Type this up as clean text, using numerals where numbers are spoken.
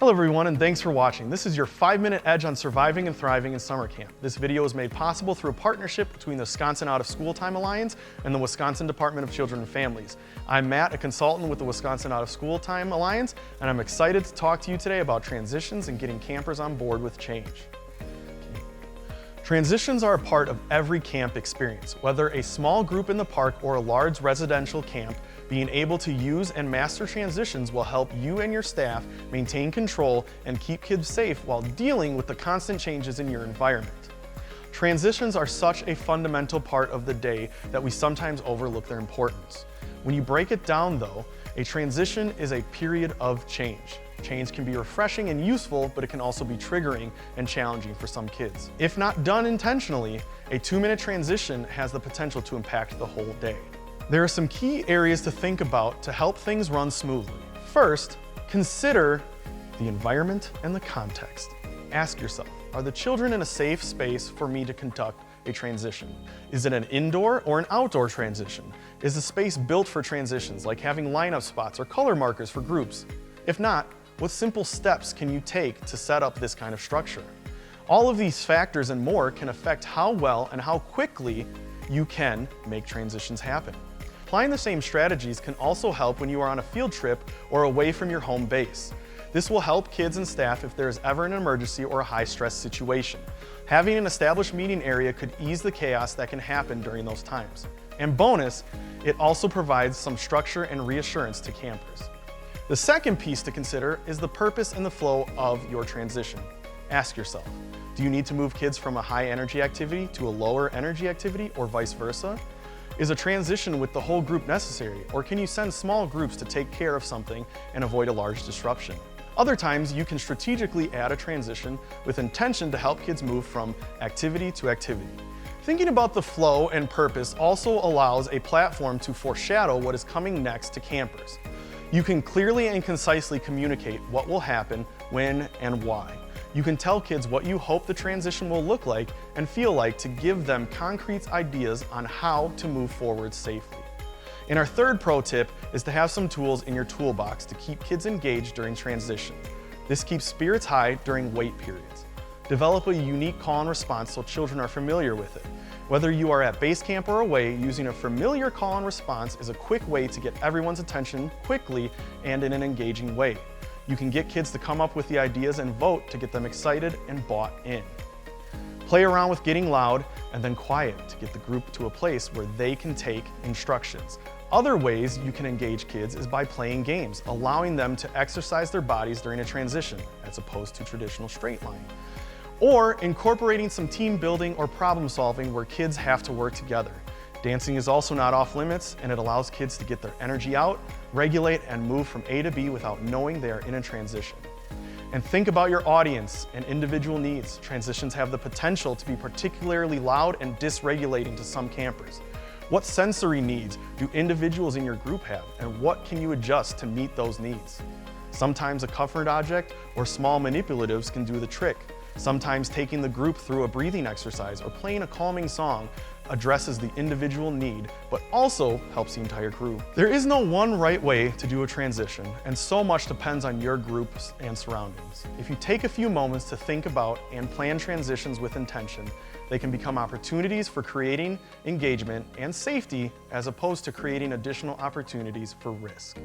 Hello everyone, and thanks for watching. This is your 5-minute edge on surviving and thriving in summer camp. This video is made possible through a partnership between the Wisconsin Out of School Time Alliance and the Wisconsin Department of Children and Families. I'm Matt, a consultant with the Wisconsin Out of School Time Alliance, and I'm excited to talk to you today about transitions and getting campers on board with change. Transitions are a part of every camp experience, whether a small group in the park or a large residential camp. Being able to use and master transitions will help you and your staff maintain control and keep kids safe while dealing with the constant changes in your environment. Transitions are such a fundamental part of the day that we sometimes overlook their importance. When you break it down though, a transition is a period of change. Change can be refreshing and useful, but it can also be triggering and challenging for some kids. If not done intentionally, a 2-minute transition has the potential to impact the whole day. There are some key areas to think about to help things run smoothly. First, consider the environment and the context. Ask yourself, are the children in a safe space for me to conduct a transition? Is it an indoor or an outdoor transition? Is the space built for transitions, like having lineup spots or color markers for groups? If not, what simple steps can you take to set up this kind of structure? All of these factors and more can affect how well and how quickly you can make transitions happen. Applying the same strategies can also help when you are on a field trip or away from your home base. This will help kids and staff if there is ever an emergency or a high-stress situation. Having an established meeting area could ease the chaos that can happen during those times. And bonus, it also provides some structure and reassurance to campers. The second piece to consider is the purpose and the flow of your transition. Ask yourself, do you need to move kids from a high-energy activity to a lower energy activity or vice versa? Is a transition with the whole group necessary, or can you send small groups to take care of something and avoid a large disruption? Other times, you can strategically add a transition with intention to help kids move from activity to activity. Thinking about the flow and purpose also allows a platform to foreshadow what is coming next to campers. You can clearly and concisely communicate what will happen, when, and why. You can tell kids what you hope the transition will look like and feel like to give them concrete ideas on how to move forward safely. And our third pro tip is to have some tools in your toolbox to keep kids engaged during transition. This keeps spirits high during wait periods. Develop a unique call and response so children are familiar with it. Whether you are at base camp or away, using a familiar call and response is a quick way to get everyone's attention quickly and in an engaging way. You can get kids to come up with the ideas and vote to get them excited and bought in. Play around with getting loud and then quiet to get the group to a place where they can take instructions. Other ways you can engage kids is by playing games, allowing them to exercise their bodies during a transition, as opposed to traditional straight line. Or incorporating some team building or problem solving where kids have to work together. Dancing is also not off limits, and it allows kids to get their energy out, regulate, and move from A to B without knowing they are in a transition. And think about your audience and individual needs. Transitions have the potential to be particularly loud and dysregulating to some campers. What sensory needs do individuals in your group have, and what can you adjust to meet those needs? Sometimes a comfort object or small manipulatives can do the trick. Sometimes taking the group through a breathing exercise or playing a calming song addresses the individual need, but also helps the entire crew. There is no one right way to do a transition, and so much depends on your groups and surroundings. If you take a few moments to think about and plan transitions with intention, they can become opportunities for creating engagement and safety as opposed to creating additional opportunities for risk.